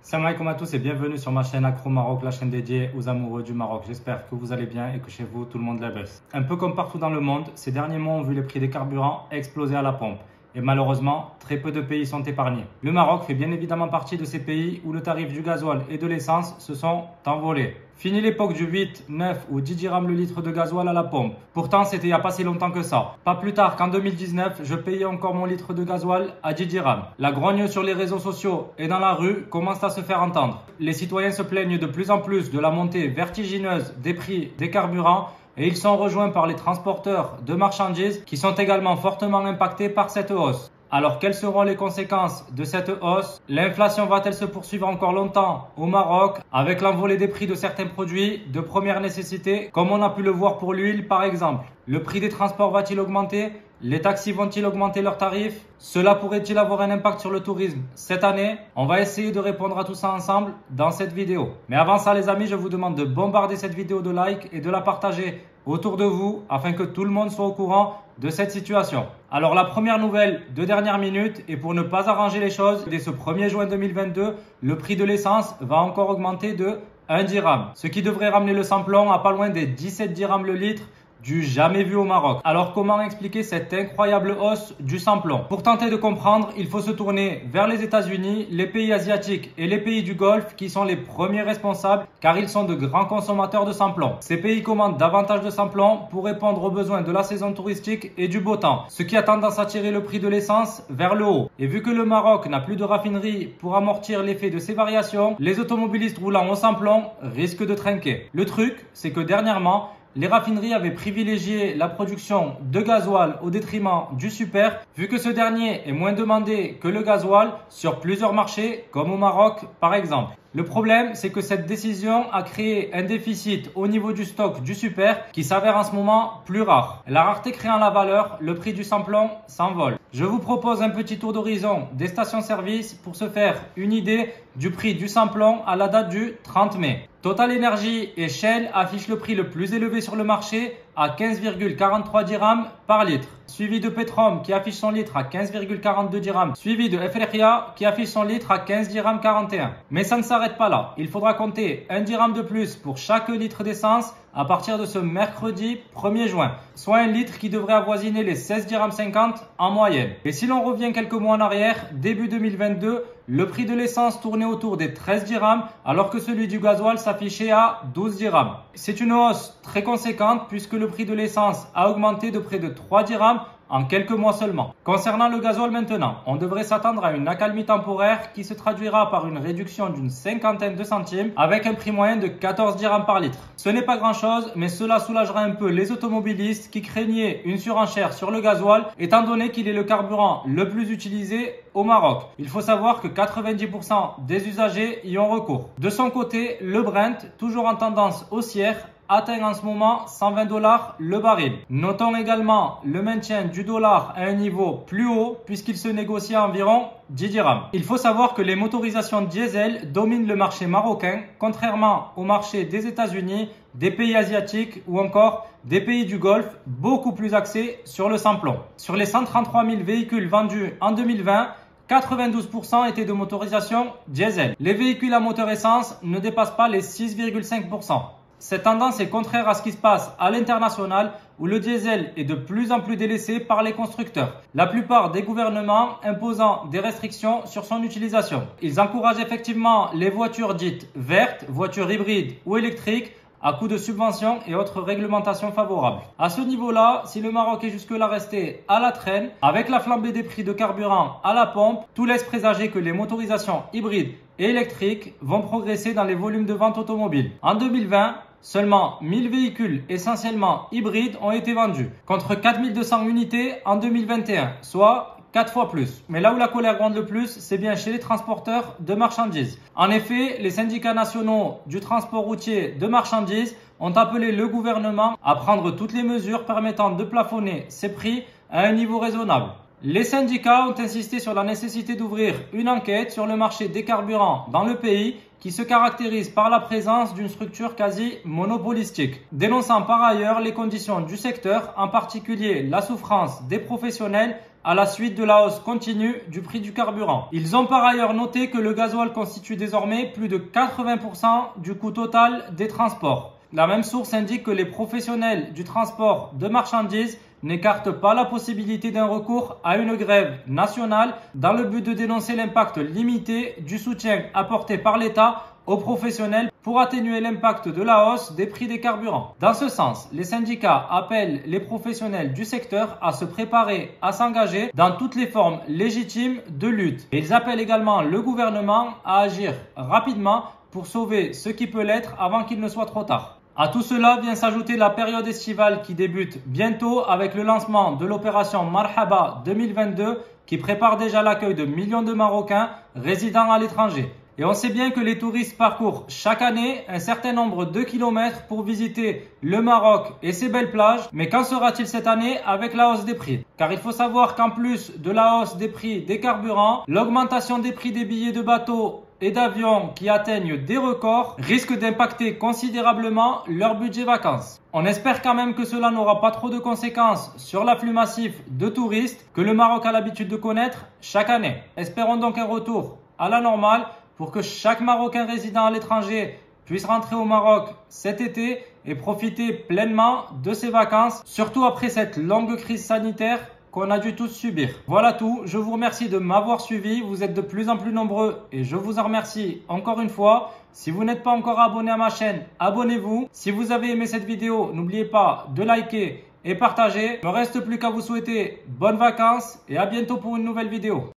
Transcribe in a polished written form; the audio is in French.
Salam alaikum à tous et bienvenue sur ma chaîne Accro Maroc, la chaîne dédiée aux amoureux du Maroc. J'espère que vous allez bien et que chez vous tout le monde la baisse. Un peu comme partout dans le monde, ces derniers mois ont vu les prix des carburants exploser à la pompe. Et malheureusement, très peu de pays sont épargnés. Le Maroc fait bien évidemment partie de ces pays où le tarif du gasoil et de l'essence se sont envolés. Fini l'époque du 8, 9 ou 10 dirhams le litre de gasoil à la pompe. Pourtant, c'était il n'y a pas si longtemps que ça. Pas plus tard qu'en 2019, je payais encore mon litre de gasoil à 10 dirhams. La grogne sur les réseaux sociaux et dans la rue commence à se faire entendre. Les citoyens se plaignent de plus en plus de la montée vertigineuse des prix des carburants et ils sont rejoints par les transporteurs de marchandises qui sont également fortement impactés par cette hausse. Alors, quelles seront les conséquences de cette hausse? L'inflation va-t-elle se poursuivre encore longtemps au Maroc avec l'envolée des prix de certains produits de première nécessité, comme on a pu le voir pour l'huile par exemple? Le prix des transports va-t-il augmenter? Les taxis vont-ils augmenter leurs tarifs? Cela pourrait-il avoir un impact sur le tourisme cette année? On va essayer de répondre à tout ça ensemble dans cette vidéo. Mais avant ça les amis, je vous demande de bombarder cette vidéo de likes et de la partager autour de vous afin que tout le monde soit au courant de cette situation. Alors la première nouvelle de dernière minute, et pour ne pas arranger les choses, dès ce 1er juin 2022, le prix de l'essence va encore augmenter de 1 dirham, ce qui devrait ramener le samplon à pas loin des 17 dirhams le litre, du jamais vu au Maroc. Alors comment expliquer cette incroyable hausse du samplon? Pour tenter de comprendre, il faut se tourner vers les États-Unis, les pays asiatiques et les pays du Golfe qui sont les premiers responsables car ils sont de grands consommateurs de samplon. Ces pays commandent davantage de samplon pour répondre aux besoins de la saison touristique et du beau temps, ce qui a tendance à tirer le prix de l'essence vers le haut. Et vu que le Maroc n'a plus de raffinerie pour amortir l'effet de ces variations, les automobilistes roulant au samplon risquent de trinquer. Le truc, c'est que dernièrement, les raffineries avaient privilégié la production de gasoil au détriment du super, vu que ce dernier est moins demandé que le gasoil sur plusieurs marchés, comme au Maroc par exemple. Le problème, c'est que cette décision a créé un déficit au niveau du stock du super qui s'avère en ce moment plus rare. La rareté créant la valeur, le prix du samplon s'envole. Je vous propose un petit tour d'horizon des stations-service pour se faire une idée du prix du samplon à la date du 30 mai. Total Energy et Shell affichent le prix le plus élevé sur le marché à 15,43 dirhams par litre, suivi de Petrom qui affiche son litre à 15,42 dirhams, suivi de FRIA qui affiche son litre à 15 dirhams 41. Mais ça ne s'arrête pas là, il faudra compter 1 dirham de plus pour chaque litre d'essence à partir de ce mercredi 1er juin, soit un litre qui devrait avoisiner les 16 dirhams 50 en moyenne. Et si l'on revient quelques mois en arrière, début 2022, le prix de l'essence tournait autour des 13 dirhams alors que celui du gasoil s'affichait à 12 dirhams. C'est une hausse très conséquente puisque le prix de l'essence a augmenté de près de 3 dirhams en quelques mois seulement. Concernant le gasoil maintenant, on devrait s'attendre à une accalmie temporaire qui se traduira par une réduction d'une cinquantaine de centimes avec un prix moyen de 14 dirhams par litre. Ce n'est pas grand chose, mais cela soulagera un peu les automobilistes qui craignaient une surenchère sur le gasoil étant donné qu'il est le carburant le plus utilisé au Maroc. Il faut savoir que 90% des usagers y ont recours. De son côté, le Brent, toujours en tendance haussière, atteint en ce moment 120 $ le baril. Notons également le maintien du dollar à un niveau plus haut puisqu'il se négocie à environ 10 dirhams. Il faut savoir que les motorisations diesel dominent le marché marocain, contrairement au marché des États-Unis, des pays asiatiques ou encore des pays du Golfe, beaucoup plus axés sur le samplon. Sur les 133 000 véhicules vendus en 2020, 92% étaient de motorisation diesel. Les véhicules à moteur essence ne dépassent pas les 6,5%. Cette tendance est contraire à ce qui se passe à l'international où le diesel est de plus en plus délaissé par les constructeurs. La plupart des gouvernements imposant des restrictions sur son utilisation. Ils encouragent effectivement les voitures dites vertes, voitures hybrides ou électriques à coup de subventions et autres réglementations favorables. À ce niveau-là, si le Maroc est jusque-là resté à la traîne, avec la flambée des prix de carburant à la pompe, tout laisse présager que les motorisations hybrides et électriques vont progresser dans les volumes de vente automobile. En 2020, seulement 1000 véhicules essentiellement hybrides ont été vendus, contre 4200 unités en 2021, soit 4 fois plus. Mais là où la colère gronde le plus, c'est bien chez les transporteurs de marchandises. En effet, les syndicats nationaux du transport routier de marchandises ont appelé le gouvernement à prendre toutes les mesures permettant de plafonner ces prix à un niveau raisonnable. Les syndicats ont insisté sur la nécessité d'ouvrir une enquête sur le marché des carburants dans le pays qui se caractérise par la présence d'une structure quasi monopolistique, dénonçant par ailleurs les conditions du secteur, en particulier la souffrance des professionnels à la suite de la hausse continue du prix du carburant. Ils ont par ailleurs noté que le gasoil constitue désormais plus de 80% du coût total des transports. La même source indique que les professionnels du transport de marchandises n'écartent pas la possibilité d'un recours à une grève nationale dans le but de dénoncer l'impact limité du soutien apporté par l'État aux professionnels pour atténuer l'impact de la hausse des prix des carburants. Dans ce sens, les syndicats appellent les professionnels du secteur à se préparer à s'engager dans toutes les formes légitimes de lutte. Et ils appellent également le gouvernement à agir rapidement pour sauver ce qui peut l'être avant qu'il ne soit trop tard. À tout cela vient s'ajouter la période estivale qui débute bientôt avec le lancement de l'opération Marhaba 2022 qui prépare déjà l'accueil de millions de Marocains résidant à l'étranger. Et on sait bien que les touristes parcourent chaque année un certain nombre de kilomètres pour visiter le Maroc et ses belles plages. Mais qu'en sera-t-il cette année avec la hausse des prix? Car il faut savoir qu'en plus de la hausse des prix des carburants, l'augmentation des prix des billets de bateau et d'avions qui atteignent des records risque d'impacter considérablement leur budget vacances. On espère quand même que cela n'aura pas trop de conséquences sur l'afflux massif de touristes que le Maroc a l'habitude de connaître chaque année. Espérons donc un retour à la normale pour que chaque Marocain résidant à l'étranger puisse rentrer au Maroc cet été et profiter pleinement de ses vacances, surtout après cette longue crise sanitaire qu'on a dû tous subir. Voilà tout, je vous remercie de m'avoir suivi, vous êtes de plus en plus nombreux et je vous en remercie encore une fois. Si vous n'êtes pas encore abonné à ma chaîne, abonnez-vous. Si vous avez aimé cette vidéo, n'oubliez pas de liker et partager. Il ne me reste plus qu'à vous souhaiter bonnes vacances et à bientôt pour une nouvelle vidéo.